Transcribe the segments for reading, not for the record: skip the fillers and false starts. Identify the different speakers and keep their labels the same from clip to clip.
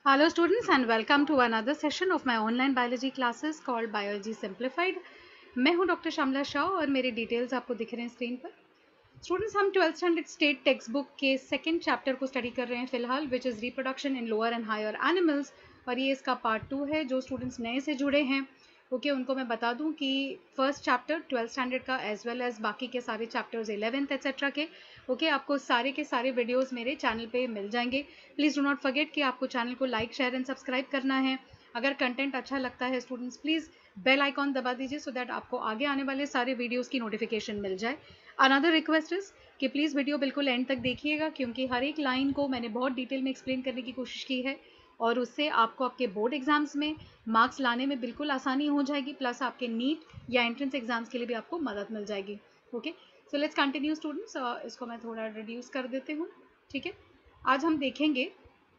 Speaker 1: Hello students and welcome to another session of my online biology classes called Biology Simplified. मैं हूं doctor Shyamala Shah और मेरे details आपको दिख रहे हैं स्क्रीन पर. स्टूडेंट्स हम 12th standard state text book के सेकंड चैप्टर को स्टडी कर रहे हैं फिलहाल, which is reproduction in lower and higher animals, और ये इसका पार्ट 2 है. जो स्टूडेंट्स नए से जुड़े हैं उनको मैं बता दूं कि फर्स्ट चैप्टर 12th स्टैंडर्ड का एज वेल एज बाकी के सारे चैप्टर्स 11th एक्सेट्रा के आपको सारे के सारे वीडियोस मेरे चैनल पे मिल जाएंगे. प्लीज़ डू नॉट फॉरगेट कि आपको चैनल को लाइक शेयर एंड सब्सक्राइब करना है. अगर कंटेंट अच्छा लगता है स्टूडेंट्स प्लीज़ बेल आइकॉन दबा दीजिए सो दैट आपको आगे आने वाले सारे वीडियोज़ की नोटिफिकेशन मिल जाए. अनदर रिक्वेस्ट इज़ कि प्लीज़ वीडियो बिल्कुल एंड तक देखिएगा, क्योंकि हर एक लाइन को मैंने बहुत डिटेल में एक्सप्लेन करने की कोशिश की है और उससे आपको आपके बोर्ड एग्जाम्स में मार्क्स लाने में बिल्कुल आसानी हो जाएगी, प्लस आपके नीट या एंट्रेंस एग्जाम्स के लिए भी आपको मदद मिल जाएगी. Okay, so let's continue students. इसको मैं थोड़ा रिड्यूस कर देती हूँ. ठीक है, आज हम देखेंगे,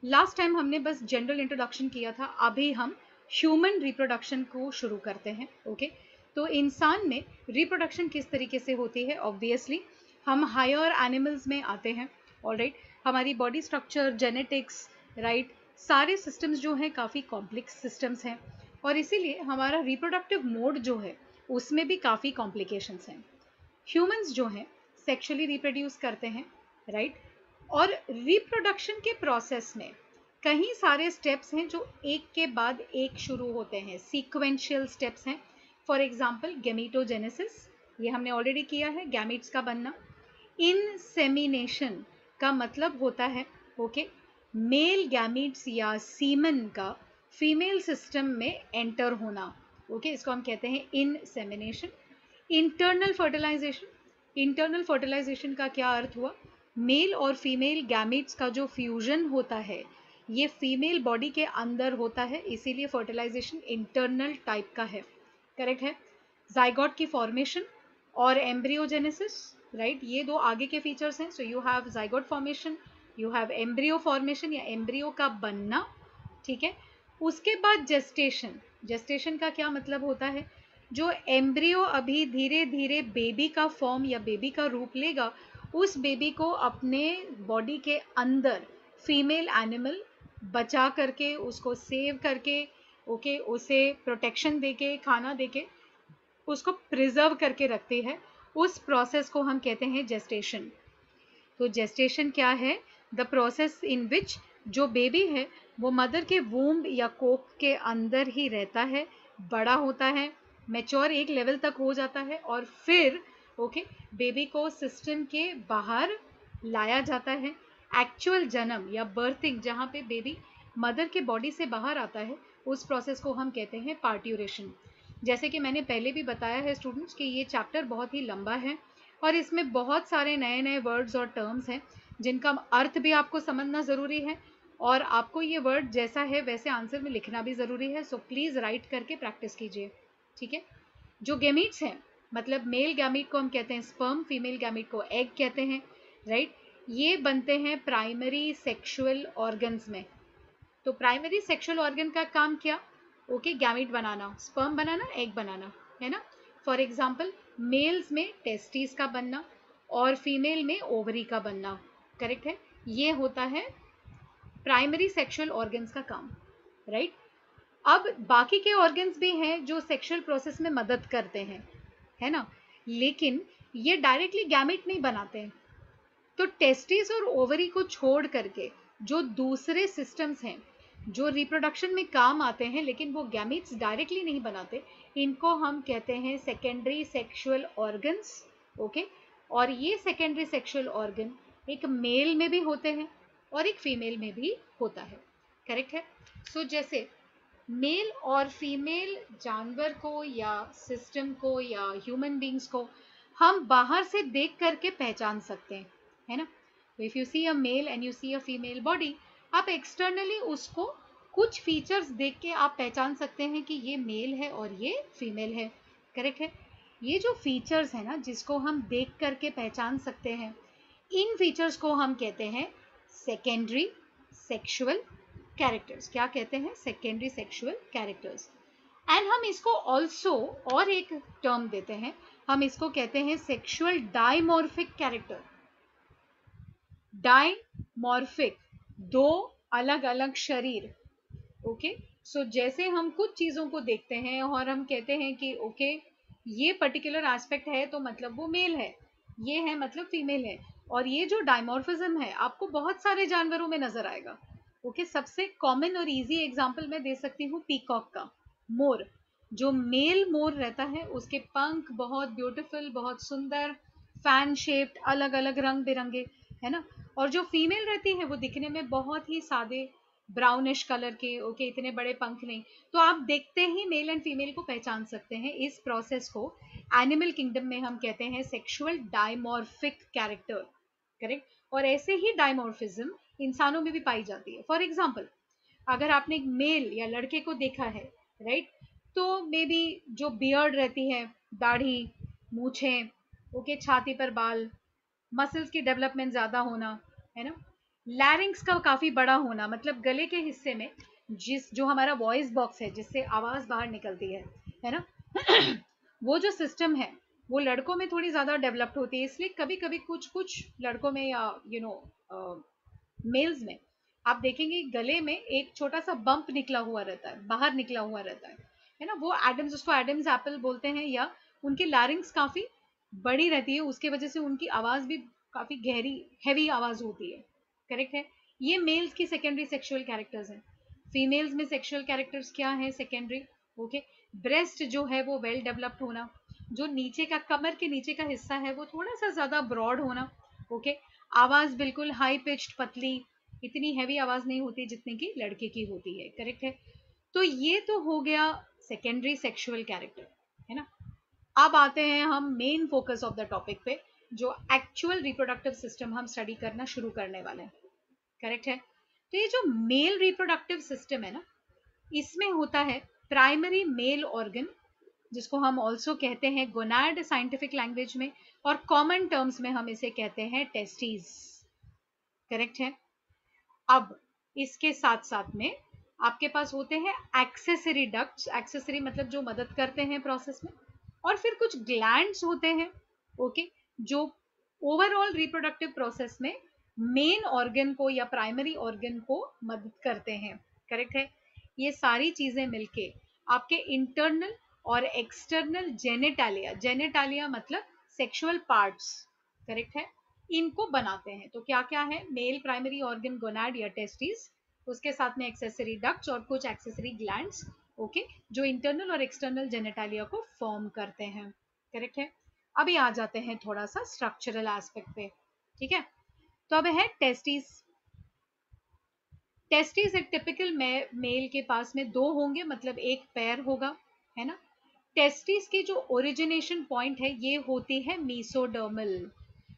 Speaker 1: लास्ट टाइम हमने बस जनरल इंट्रोडक्शन किया था, अभी हम ह्यूमन रिप्रोडक्शन को शुरू करते हैं. ओके, तो इंसान में रिप्रोडक्शन किस तरीके से होती है. ऑब्वियसली हम हायर एनिमल्स में आते हैं. ऑलराइट, हमारी बॉडी स्ट्रक्चर, जेनेटिक्स, राइट, सारे सिस्टम्स जो हैं काफ़ी कॉम्प्लेक्स सिस्टम्स हैं और इसीलिए हमारा रिप्रोडक्टिव मोड जो है उसमें भी काफ़ी कॉम्प्लिकेशंस हैं. ह्यूमंस जो हैं सेक्सुअली रिप्रोड्यूस करते हैं, राइट, और रिप्रोडक्शन के प्रोसेस में कई सारे स्टेप्स हैं जो एक के बाद एक शुरू होते हैं, सीक्वेंशियल स्टेप्स हैं. फॉर एग्जांपल गैमीटोजेनेसिस, ये हमने ऑलरेडी किया है, गैमीट्स का बनना. इनसेमिनेशन का मतलब होता है मेल गैमीट्स या सीमन का फीमेल सिस्टम में एंटर होना. इसको हम कहते हैं insemination. Internal fertilisation, internal fertilisation का क्या अर्थ हुआ, मेल और फीमेल गैमीट्स का जो फ्यूजन होता है ये फीमेल बॉडी के अंदर होता है, इसीलिए फर्टिलाइजेशन इंटरनल टाइप का है. करेक्ट है. जाइगोट की फॉर्मेशन और एम्ब्रियोजेनेसिस, राइट, ये दो आगे के फीचर्स हैं. So you have zygote formation, you have embryo formation या एम्ब्रियो का बनना. ठीक है, उसके बाद जेस्टेशन. जेस्टेशन का क्या मतलब होता है, जो एम्ब्रियो अभी धीरे धीरे बेबी का फॉर्म या बेबी का रूप लेगा, उस बेबी को अपने बॉडी के अंदर फीमेल एनिमल बचा करके, उसको सेव करके, उसे प्रोटेक्शन देके, खाना देके उसको प्रिजर्व करके रखती है. उस प्रोसेस को हम कहते हैं जेस्टेशन. तो जेस्टेशन क्या है, द प्रोसेस इन विच जो बेबी है वो मदर के वूम्ब या कोक के अंदर ही रहता है, बड़ा होता है, मैच्योर एक लेवल तक हो जाता है और फिर बेबी को सिस्टम के बाहर लाया जाता है. एक्चुअल जन्म या बर्थिंग, जहाँ पे बेबी मदर के बॉडी से बाहर आता है, उस प्रोसेस को हम कहते हैं पार्ट्यूरेशन. जैसे कि मैंने पहले भी बताया है स्टूडेंट्स कि ये चैप्टर बहुत ही लंबा है और इसमें बहुत सारे नए नए वर्ड्स और टर्म्स हैं जिनका अर्थ भी आपको समझना ज़रूरी है और आपको ये वर्ड जैसा है वैसे आंसर में लिखना भी ज़रूरी है. सो प्लीज़ राइट करके प्रैक्टिस कीजिए. ठीक है, जो गैमीट्स हैं, मतलब मेल गैमीट को हम कहते हैं स्पर्म, फीमेल गैमीट को एग कहते हैं, राइट, ये बनते हैं प्राइमरी सेक्सुअल ऑर्गन्स में. तो प्राइमरी सेक्सुअल ऑर्गन का काम क्या, गैमीट बनाना, स्पर्म बनाना, एग बनाना, है ना. फॉर एग्जाम्पल मेल्स में टेस्टिस का बनना और फीमेल में ओवरी का बनना. करेक्ट है, ये होता है प्राइमरी सेक्सुअल ऑर्गन्स का काम, राइट. अब बाकी के ऑर्गन्स भी हैं जो सेक्सुअल प्रोसेस में मदद करते हैं, है ना, लेकिन ये डायरेक्टली गैमेट नहीं बनाते हैं. तो टेस्टिस और ओवरी को छोड़ करके जो दूसरे सिस्टम्स हैं जो रिप्रोडक्शन में काम आते हैं लेकिन वो गैमेट्स डायरेक्टली नहीं बनाते, इनको हम कहते हैं सेकेंडरी सेक्सुअल ऑर्गन्स. और ये सेकेंडरी सेक्सुअल ऑर्गन एक मेल में भी होते हैं और एक फीमेल में भी होता है. करेक्ट है. सो जैसे मेल और फीमेल जानवर को या सिस्टम को या ह्यूमन बींग्स को हम बाहर से देख करके पहचान सकते हैं, है ना. If you see a male and you see a female body, आप एक्सटर्नली उसको कुछ फीचर्स देख के आप पहचान सकते हैं कि ये मेल है और ये फीमेल है. करेक्ट है. ये जो फीचर्स है ना जिसको हम देख करके पहचान सकते हैं, इन फीचर्स को हम कहते हैं सेकेंडरी सेक्सुअल कैरेक्टर्स. क्या कहते हैं, सेकेंडरी सेक्सुअल कैरेक्टर्स. एंड हम इसको ऑल्सो और एक टर्म देते हैं, हम इसको कहते हैं सेक्सुअल डाइमॉर्फिक कैरेक्टर. डाइमॉर्फिक, दो अलग अलग शरीर, ओके। सो जैसे हम कुछ चीजों को देखते हैं और हम कहते हैं कि ओके ये पर्टिकुलर एस्पेक्ट है तो मतलब वो मेल है, ये है मतलब फीमेल है। और ये जो डायमॉर्फिज्म है आपको बहुत सारे जानवरों में नजर आएगा। ओके, सबसे कॉमन और इजी एग्जांपल मैं दे सकती हूँ पीकॉक का, मोर। जो मेल मोर रहता है उसके पंख बहुत ब्यूटीफुल, बहुत सुंदर, फैन शेप्ड, अलग अलग रंग बिरंगे, है ना। और जो फीमेल रहती है वो दिखने में बहुत ही सादे ब्राउनिश कलर के, ओके, इतने बड़े पंख नहीं। तो आप देखते ही मेल एंड फीमेल को पहचान सकते हैं। इस प्रोसेस को एनिमल किंगडम में हम कहते हैं सेक्सुअल डायमॉर्फिक कैरेक्टर, करेक्ट। और ऐसे ही डायमॉर्फिज्म इंसानों में भी पाई जाती है। फॉर एग्जाम्पल, अगर आपने एक मेल या लड़के को देखा है, राइट, तो मे बी जो बियर्ड रहती है, दाढ़ी, मूछें, ओके, छाती पर बाल, मसल्स की डेवलपमेंट ज्यादा होना, है ना, लैरिंग्स का काफी बड़ा होना, मतलब गले के हिस्से में जिस जो हमारा वॉइस बॉक्स है जिससे आवाज बाहर निकलती है ना, वो जो सिस्टम है वो लड़कों में थोड़ी ज्यादा डेवलप्ड होती है। इसलिए कभी कभी कुछ कुछ लड़कों में या मेल्स में आप देखेंगे गले में एक छोटा सा बम्प निकला हुआ रहता है, बाहर निकला हुआ रहता है ना। वो एडम्स, उसको एडम्स एप्पल बोलते हैं। या उनकी लैरिंग्स काफी बड़ी रहती है, उसके वजह से उनकी आवाज भी काफी गहरी, हैवी आवाज होती है, करेक्ट है। ये मेल्स की सेकेंडरी सेक्सुअल कैरेक्टर्स हैं। फीमेल्स में सेक्सुअल कैरेक्टर्स क्या है सेकेंडरी, ओके। ब्रेस्ट जो है वो वेल डेवलप्ड होना, जो नीचे का कमर के नीचे का हिस्सा है वो थोड़ा सा ज्यादा ब्रॉड होना, ओके। आवाज बिल्कुल हाई पिच्ड, पतली, इतनी हैवी आवाज नहीं होती जितनी की लड़के की होती है, करेक्ट है। तो ये तो हो गया सेकेंडरी सेक्सुअल कैरेक्टर, है ना। अब आते हैं हम main focus of the topic पे, जो एक्चुअल रिप्रोडक्टिव सिस्टम हम स्टडी करना शुरू करने वाले हैं, करेक्ट है। तो ये जो मेल रिप्रोडक्टिव सिस्टम है ना, इसमें होता है प्राइमरी मेल ऑर्गन, जिसको हम ऑल्सो कहते हैं गोनाड साइंटिफिक लैंग्वेज में, और कॉमन टर्म्स में हम इसे कहते हैं टेस्टीज, करेक्ट है। अब इसके साथ साथ में आपके पास होते हैं एक्सेसरी डक्ट्स, एक्सेसरी मतलब जो मदद करते हैं प्रोसेस में, और फिर कुछ ग्लैंड्स होते हैं, ओके, जो ओवरऑल रिप्रोडक्टिव प्रोसेस में मेन ऑर्गन को या प्राइमरी ऑर्गन को मदद करते हैं, करेक्ट है। ये सारी चीजें मिलके आपके इंटरनल और एक्सटर्नल जेनेटालिया, जेनेटालिया मतलब सेक्सुअल पार्ट्स, करेक्ट है, इनको बनाते हैं। तो क्या क्या है, मेल प्राइमरी ऑर्गन गोनाड या टेस्टिस, उसके साथ में एक्सेसरी डक्ट्स और कुछ एक्सेसरी ग्लैंड्स, ओके, जो इंटरनल और एक्सटर्नल जेनेटालिया को फॉर्म करते हैं, करेक्ट है। अभी आ जाते हैं थोड़ा सा स्ट्रक्चरल एस्पेक्ट पे, ठीक है। तो अब है टेस्टिस। टेस्टिस एक टिपिकल मेल के पास में दो होंगे, मतलब एक पैर होगा, है ना। टेस्टिस की जो ओरिजिनेशन पॉइंट है ये होती है मीसोडर्मल,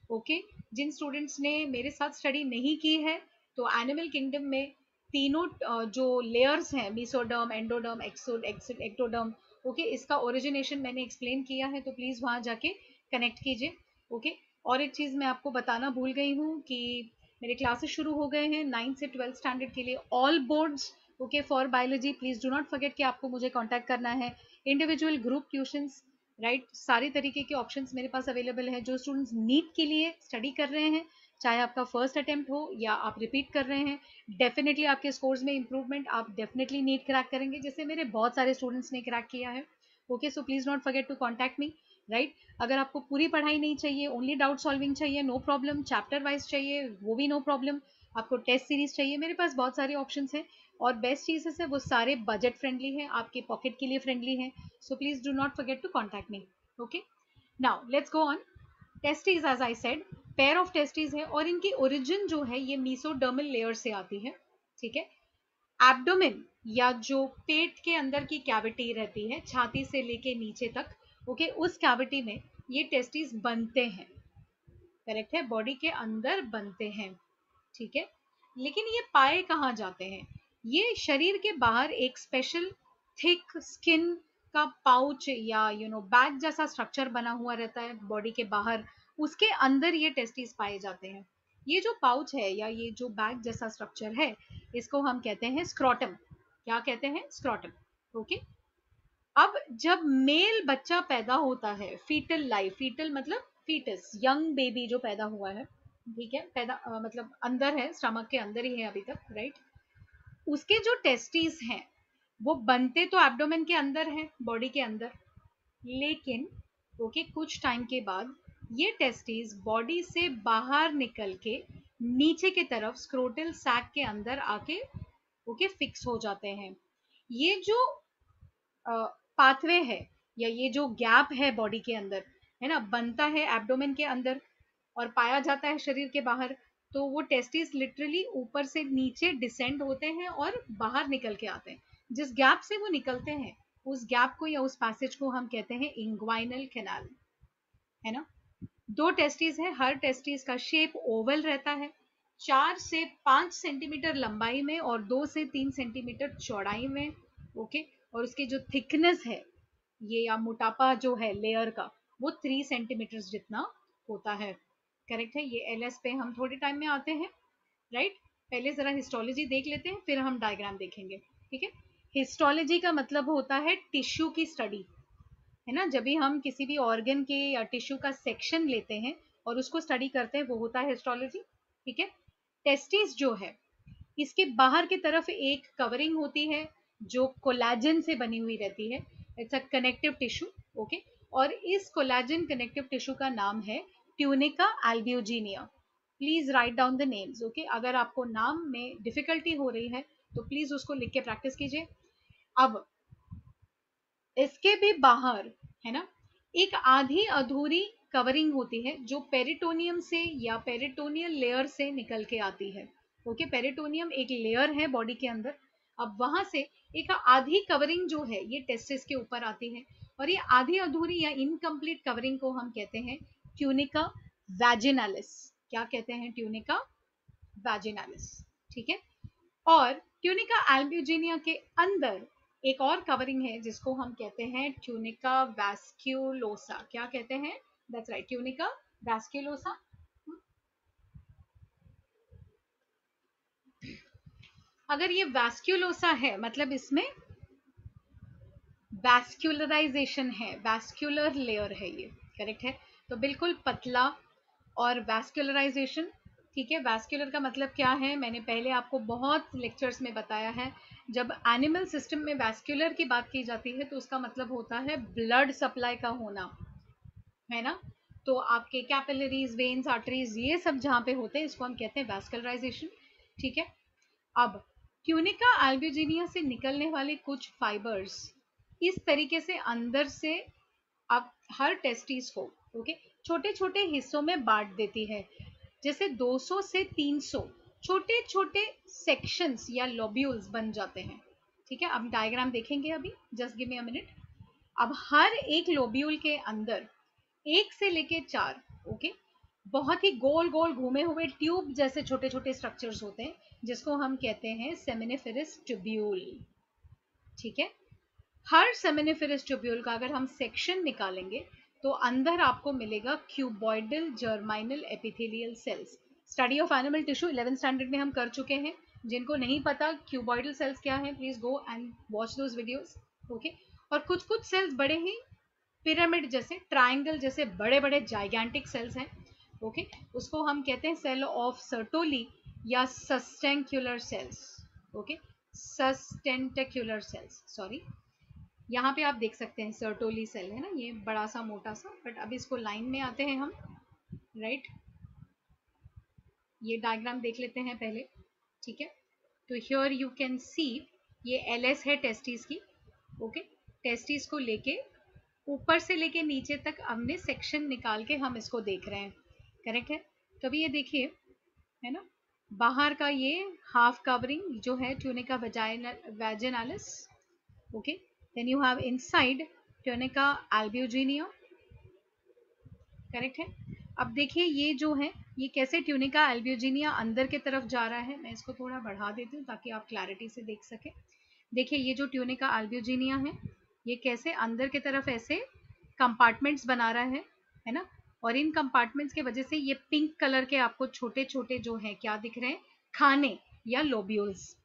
Speaker 1: ओके। जिन स्टूडेंट्स ने मेरे साथ स्टडी नहीं की है, तो एनिमल किंगडम में तीनों जो लेयर्स हैं, मीसोडर्म, एंडोडर्म, एक्टोडर्म, ओके, इसका ओरिजिनेशन मैंने एक्सप्लेन किया है, तो प्लीज वहां जाके कनेक्ट कीजिए, ओके। और एक चीज मैं आपको बताना भूल गई हूँ कि मेरे क्लासेस शुरू हो गए हैं 9 से 12 स्टैंडर्ड के लिए, all boards, okay, for biology. Please do not forget कि आपको मुझे कांटेक्ट करना है, इंडिविजुअल ग्रुप ट्यूशंस, राइट, सारी तरीके के ऑप्शंस मेरे पास अवेलेबल है। जो स्टूडेंट्स नीट के लिए स्टडी कर रहे हैं, चाहे आपका फर्स्ट अटेम्प्ट हो या आप रिपीट कर रहे हैं, डेफिनेटली आपके स्कोर्स में इंप्रूवमेंट, आप डेफिनेटली नीट क्रैक करेंगे, जैसे मेरे बहुत सारे स्टूडेंट्स ने क्रैक किया है, okay. So please not forget to contact me, right. अगर आपको पूरी पढ़ाई नहीं चाहिए, ओनली डाउट सॉल्विंग चाहिए, नो प्रॉब्लम, चैप्टर वाइज चाहिए, वो भी नो प्रॉब्लम, आपको टेस्ट सीरीज चाहिए, मेरे पास बहुत सारे ऑप्शंस हैं। और बेस्ट चीज़ है वो सारे बजट फ्रेंडली हैं, आपके पॉकेट के लिए फ्रेंडली हैं। So please do not forget to contact me, okay. Now let's go on. Testes, as I said, pair of testes है, और इनकी ओरिजिन जो है ये मीसोडर्मल लेयर से आती है, ठीक है। एब्डोमेन या जो पेट के अंदर की कैविटी रहती है, छाती से लेके नीचे तक, ओके, उस कैविटी में ये टेस्टीज बनते हैं, करेक्ट है, बॉडी के अंदर बनते हैं, ठीक है। लेकिन ये पाए कहाँ जाते हैं, ये शरीर के बाहर एक स्पेशल थिक स्किन का पाउच या बैग जैसा स्ट्रक्चर बना हुआ रहता है बॉडी के बाहर, उसके अंदर ये टेस्टिस पाए जाते हैं। ये जो पाउच है या ये जो बैग जैसा स्ट्रक्चर है, इसको हम कहते हैं स्क्रोटम। क्या कहते हैं, स्क्रोटम, ओके। अब जब मेल बच्चा पैदा होता है, फीटल लाइफ, फीटल मतलब फीटस, यंग बेबी जो पैदा हुआ है, ठीक है, पैदा मतलब अंदर है, स्टमक के अंदर ही है अभी तक, राइट। उसके जो टेस्टिस हैं वो बनते तो एब्डोमेन के अंदर हैं, बॉडी के अंदर, लेकिन ओके कुछ टाइम के बाद ये टेस्टिस बॉडी से बाहर निकल के नीचे की तरफ स्क्रोटल सैक के अंदर आके ओके फिक्स हो जाते हैं। ये जो पाथवे है या ये जो गैप है बॉडी के अंदर, है ना, बनता है एब्डोमेन के अंदर और पाया जाता है शरीर के बाहर, तो वो टेस्टिस लिटरली ऊपर से नीचे डिसेंड होते हैं और बाहर निकल के आते हैं। जिस गैप से वो निकलते हैं उस गैप को या उस पैसेज को हम कहते हैं इंग्वाइनल कैनाल, है ना। दो टेस्टिस है, हर टेस्टिस का शेप ओवल रहता है, 4 से 5 सेंटीमीटर लंबाई में और 2 से 3 सेंटीमीटर चौड़ाई में, ओके। और उसकी जो थिकनेस है ये या मोटापा जो है लेयर का वो 3 सेंटीमीटर जितना होता है। करेक्ट है। ये एलएस पे हम थोड़े टाइम में आते हैं, राइट। पहले जरा हिस्टोलॉजी देख लेते हैं फिर हम डायग्राम देखेंगे, ठीक है। हिस्टोलॉजी का मतलब होता है टिश्यू की स्टडी, है ना। जब भी हम किसी भी ऑर्गन के या टिश्यू का सेक्शन लेते हैं और उसको स्टडी करते हैं वो होता है हिस्टोलॉजी, ठीक है। टेस्टिस जो है इसके बाहर की तरफ एक कवरिंग होती है जो कोलेजन से बनी हुई रहती है, it's a connective tissue, okay. और इस कोलेजन कनेक्टिव टिश्यू का नाम है tunica albuginea. Please write down the names, okay. अगर आपको नाम में डिफिकल्टी हो रही है तो प्लीज उसको लिख के प्रैक्टिस कीजिए। अब इसके भी बाहर, है ना, एक आधी अधूरी कवरिंग होती है जो पेरिटोनियम से या पेरिटोनियल लेयर से निकल के आती है, ओके। पेरिटोनियम एक लेयर है बॉडी के अंदर, अब वहां से एक आधी कवरिंग जो है ये टेस्टिस के ऊपर आती है और ये आधी अधूरी या इनकम्प्लीट कवरिंग को हम कहते हैं ट्यूनिका वैजिनालिस। क्या कहते हैं? ट्यूनिका वैजिनालिस, ठीक है। और ट्यूनिका एल्ब्यूजिनिया के अंदर एक और कवरिंग है जिसको हम कहते हैं ट्यूनिका वैस्क्यूलोसा। क्या कहते हैं? That's right, tunica vasculosa. अगर ये वैस्क्यूलोसा है मतलब इसमें वैस्क्यूलराइजेशन है, वैस्क्यूलर लेयर है ये, करेक्ट है। तो बिल्कुल पतला और वैस्क्यूलराइजेशन, ठीक है। वैस्क्यूलर का मतलब क्या है मैंने पहले आपको बहुत लेक्चर्स में बताया है। जब एनिमल सिस्टम में वैस्क्यूलर की बात की जाती है तो उसका मतलब होता है ब्लड सप्लाई का होना, है ना। तो आपके कैपिलरीज, वेन्स, आर्टरीज ये सब जहाँ पे होते हैं इसको हम कहते हैं वैस्कुलराइजेशन, ठीक है। अब ट्यूनिका एल्ब्यूजिनिया से निकलने वाले कुछ फाइबर्स इस तरीके से अंदर से अब हर टेस्टिस को, ओके, छोटे छोटे हिस्सों में बांट देती है। जैसे 200 से 300 छोटे छोटे सेक्शंस या लोब्यूल्स बन जाते हैं, ठीक है। अब डायग्राम देखेंगे अभी, just give me a minute. अब हर एक लोब्यूल के अंदर 1 से लेके 4, ओके, बहुत ही गोल गोल घूमे हुए ट्यूब जैसे छोटे छोटे स्ट्रक्चर्स होते हैं जिसको हम कहते हैं सेमिनिफेरस ट्यूब्यूल, ठीक है। हर सेमिनिफेरस ट्यूब्यूल का अगर हम सेक्शन निकालेंगे तो अंदर आपको मिलेगा cuboidal germinal epithelial cells. Study of animal tissue 11th standard में हम कर चुके हैं। जिनको नहीं पता क्यूबॉइडल सेल्स क्या है please go and watch those videos, okay. और कुछ कुछ सेल्स बड़े ही पिरामिड जैसे, ट्राइंगल जैसे बड़े बड़े जाइगेंटिक सेल्स हैं, ओके। उसको हम कहते हैं सेल ऑफ सर्टोली या सस्टेंक्युलर सेल्स, ओके, सस्टेंटेक्युलर सेल्स, सॉरी। यहाँ पे आप देख सकते हैं सर्टोली सेल है ना, ये बड़ा सा मोटा सा, बट अब इसको लाइन में आते हैं हम, राइट। ये डायग्राम देख लेते हैं पहले, ठीक है। तो हियर यू कैन सी ये एलएस है टेस्टिस की, ओके। टेस्टिस को लेके ऊपर से लेके नीचे तक हमने सेक्शन निकाल के हम इसको देख रहे हैं, करेक्ट है। तो अभी ये देखिए, है ना, बाहर का ये हाफ कवरिंग जो है tunica vaginalis, okay. Then you have inside tunica albuginea, correct है। अब देखिए ये जो है ये कैसे ट्यूनिका एल्ब्यूजिनिया अंदर की तरफ जा रहा है। मैं इसको थोड़ा बढ़ा देती हूँ ताकि आप क्लैरिटी से देख सके। देखिए ये जो ट्यूनिका एल्ब्यूजिनिया है ये कैसे अंदर की तरफ ऐसे कंपार्टमेंट्स बना रहा है ना। और इन कंपार्टमेंट्स के वजह से ये पिंक कलर के आपको छोटे छोटे जो है क्या दिख रहे हैं, खाने या लोब्यूल्स,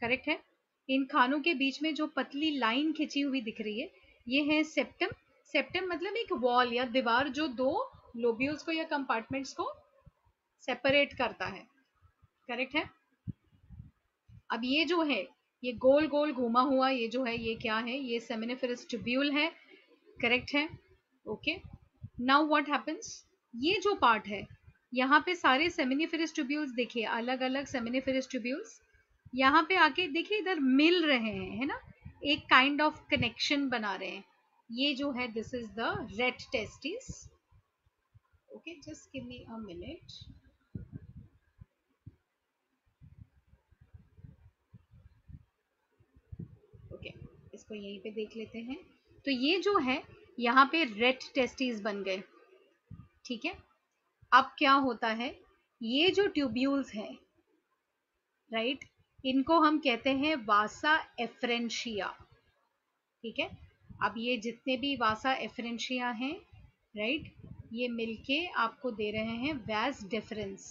Speaker 1: करेक्ट है। इन खानों के बीच में जो पतली लाइन खिंची हुई दिख रही है ये है सेप्टम। सेप्टम मतलब एक वॉल या दीवार जो दो लोब्यूल्स को या कंपार्टमेंट्स को सेपरेट करता है, करेक्ट है। अब ये जो है, ये गोल गोल घुमा हुआ ये जो है, ये क्या है, ये सेमिनिफेरस ट्यूब्यूल है, करेक्ट है। ओके, नाउ व्हाट हैपेंस, ये जो पार्ट है, यहाँ पे सारे सेमिनिफेरस ट्यूब्यूल्स देखिए, अलग अलग सेमिनिफेरस ट्यूब्यूल्स यहाँ पे आके देखिए इधर मिल रहे हैं, है ना, एक काइंड ऑफ कनेक्शन बना रहे हैं। ये जो है, this is the rate testis. Okay, just give me a minute. Okay, इसको यहीं पे देख लेते हैं। तो ये जो है, यहाँ पे रेट टेस्टिस बन गए, ठीक है। अब क्या होता है, ये जो ट्यूब्यूल्स हैं, राइट, इनको हम कहते हैं वासा एफरेंशिया, ठीक है। अब ये जितने भी वासा एफरेंशिया हैं, राइट, ये मिलके आपको दे रहे हैं वैस डिफरेंस,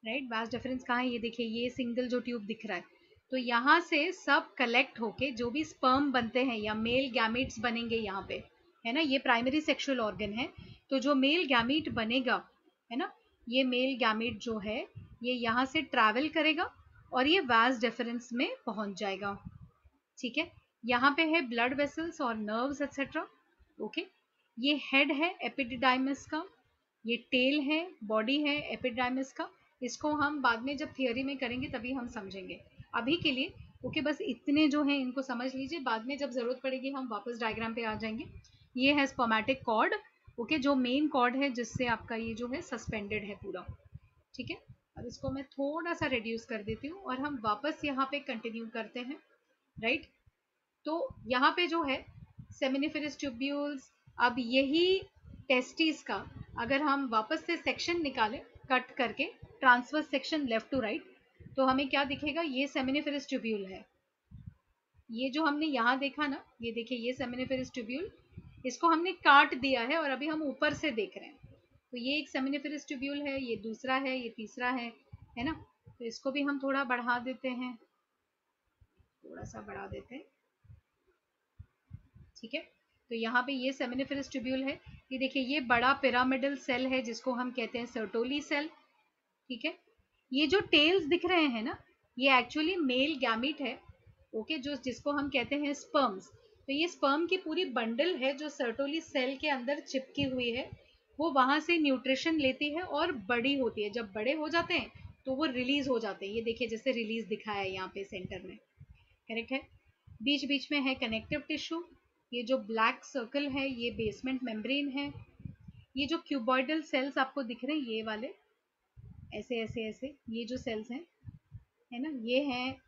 Speaker 1: राइट। वैस डिफरेंस कहाँ है, ये देखिए, ये सिंगल जो ट्यूब दिख रहा है, तो यहाँ से सब कलेक्ट होके जो भी स्पर्म बनते हैं या मेल गैमीट्स बनेंगे यहाँ पे, है ना, ये प्राइमरी सेक्सुअल ऑर्गन है, तो जो मेल गैमीट बनेगा, है ना, ये मेल गैमीट जो है, ये यहाँ से ट्रैवल करेगा और ये वैस डिफरेंस में पहुंच जाएगा, ठीक है। यहाँ पे है ब्लड वेसल्स और नर्व्स एक्सेट्रा। ओके, ये हेड है एपिडिडाइमस का, ये टेल है, बॉडी है एपिडाइमस का। इसको हम बाद में जब थियोरी में करेंगे तभी हम समझेंगे, अभी के लिए ओके बस इतने जो हैं इनको समझ लीजिए, बाद में जब जरूरत पड़ेगी हम वापस डायग्राम पे आ जाएंगे। ये है स्पर्मेटिक कॉर्ड, ओके, जो मेन कॉर्ड है जिससे आपका ये जो है सस्पेंडेड है पूरा, ठीक है। अब इसको मैं थोड़ा सा रिड्यूस कर देती हूँ और हम वापस यहाँ पे कंटिन्यू करते हैं, राइट। तो यहाँ पे जो है सेमिनिफेरस ट्यूब्यूल्स, अब यही टेस्टिस का अगर हम वापस से सेक्शन निकालें कट करके, transverse section left to right, तो हमें क्या दिखेगा, ये सेमिनिफेरस ट्यूब्यूल है। ये जो हमने यहाँ देखा ना, ये देखिए, ये सेमिनिफेरस ट्यूब्यूल, इसको हमने काट दिया है और अभी हम ऊपर से देख रहे हैं। तो ये एक सेमिनिफेरस ट्यूब्यूल है, ये दूसरा है, ये तीसरा है ना। तो इसको भी हम थोड़ा बढ़ा देते हैं, थोड़ा सा बढ़ा देते हैं, ठीक है। तो यहाँ पे ये सेमिनिफेरस ट्यूब्यूल है, ये देखिए, ये बड़ा पिरामिडल सेल है जिसको हम कहते हैं सर्टोली सेल, ठीक है। ये जो टेल्स दिख रहे हैं ना, ये एक्चुअली मेल गैमीट है, ओके, जो जिसको हम कहते हैं स्पर्म्स। तो ये स्पर्म की पूरी बंडल है जो सर्टोली सेल के अंदर चिपकी हुई है, वो वहां से न्यूट्रिशन लेती है और बड़ी होती है। जब बड़े हो जाते हैं तो वो रिलीज हो जाते हैं, ये देखिए जैसे रिलीज दिखाया है यहाँ पे सेंटर में, करेक्ट है। बीच बीच में है कनेक्टिव टिश्यू, ये जो ब्लैक सर्कल है ये बेसमेंट मेम्ब्रेन है। ये जो क्यूबॉइडल सेल्स आपको दिख रहे हैं, ये वाले ऐसे ऐसे ऐसे, ये जो सेल्स हैं, है ना, ये हैं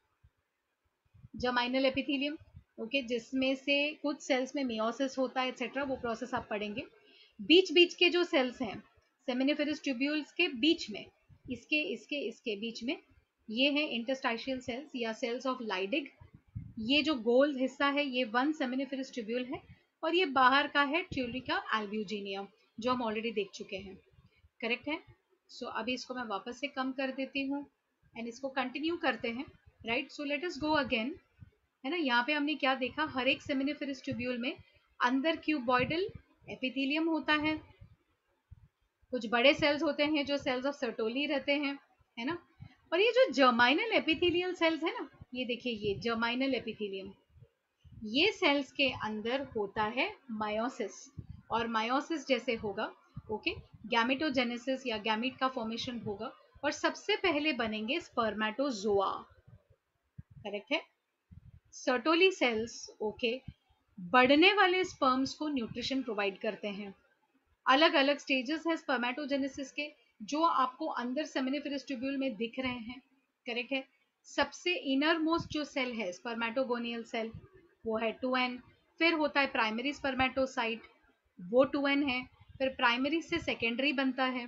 Speaker 1: जमाइनल एपिथेलियम, ओके, जिसमें से कुछ सेल्स में मियोसिस होता है एक्सेट्रा, वो प्रोसेस आप पढ़ेंगे। बीच बीच के जो सेल्स हैं सेमिनिफेरस ट्यूब्यूल्स के बीच में, इसके इसके इसके बीच में, ये है इंटरस्टाइशियल सेल्स या सेल्स ऑफ लाइडिग। ये जो गोल हिस्सा है ये वन सेमिनिफेरस ट्यूब्यूल है, और ये बाहर का है ट्यूलिका एल्ब्यूजिनियम, जो हम ऑलरेडी देख चुके हैं, करेक्ट है। सो अभी इसको मैं वापस से कम कर देती हूँ एंड इसको कंटिन्यू करते हैं, right. So let us go again, है ना। यहाँ पे हमने क्या देखा, हर एक सेमिनिफेरस ट्यूब्यूल में अंदर क्यूबॉइडल एपिथेलियम होता है, कुछ बड़े सेल्स होते हैं जो सेल्स ऑफ सर्टोली रहते हैं, है ना। और ये जो जर्माइनल एपिथेलियल सेल्स है ना, ये देखिए, ये जर्माइनल एपिथेलियम, ये सेल्स के अंदर होता है मायोसिस, और मायोसिस जैसे होगा, ओके, गैमेटोजेनेसिस या गैमीट का फॉर्मेशन होगा, और सबसे पहले बनेंगे स्पर्मेटोजोआ, करेक्ट है। सर्टोली सेल्स, ओके, बढ़ने वाले स्पर्म्स को न्यूट्रिशन प्रोवाइड करते हैं। अलग अलग स्टेजेस है स्पर्मेटोजेनेसिस के, जो आपको अंदर सेमिनिफेरस ट्यूब्यूल में दिख रहे हैं, करेक्ट है। सबसे इनर मोस्ट जो सेल है स्पर्मेटोगोनियल सेल, वो है 2n। फिर होता है प्राइमरी स्पर्मेटोसाइट, वो 2n है। फिर प्राइमरी से सेकेंडरी बनता है।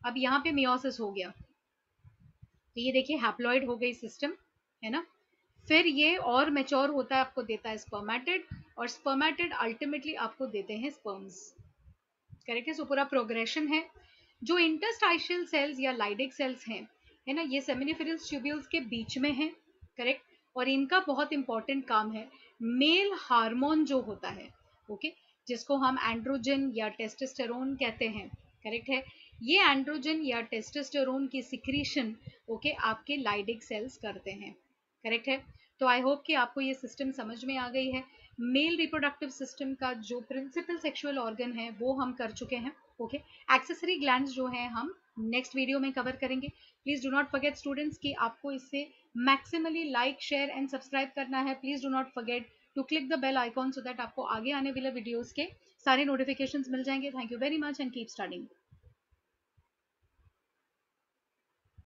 Speaker 1: अब यहाँ पे मियोसिस हो गया, तो ये देखिए हैप्लॉइड हो गई सिस्टम, है ना। फिर ये और मैच्योर होता है, आपको देता है स्पर्मेटिड, और स्पर्मेटिड अल्टीमेटली आपको देते हैं स्पर्म्स, करेक्ट है। सो पूरा प्रोग्रेशन है। जो इंटरस्टाइशियल सेल्स या लाइडिक सेल्स हैं, है ना, ये सेमिनिफेरस ट्यूब्यूल्स के बीच में है, करेक्ट। और इनका बहुत इंपॉर्टेंट काम है मेल हार्मोन जो होता है, ओके, जिसको हम एंड्रोजन या टेस्टोस्टेरोन कहते हैं, करेक्ट है। ये एंड्रोजन या टेस्टोस्टेरोन की सिक्रीशन ओके आपके लाइडिक सेल्स करते हैं, करेक्ट है। तो आई होप कि आपको ये सिस्टम समझ में आ गई है। मेल रिप्रोडक्टिव सिस्टम का जो प्रिंसिपल सेक्सुअल ऑर्गन है वो हम कर चुके हैं, ओके। एक्सेसरी ग्लैंड्स जो है हम नेक्स्ट वीडियो में कवर करेंगे। Please do not forget students कि आपको इससे maximally like share and subscribe करना है। Please do not forget to click the bell icon so that आपको आगे आने वाले वीडियोस के सारे नोटिफिकेशंस मिल जाएंगे। Thank you very much and keep studying.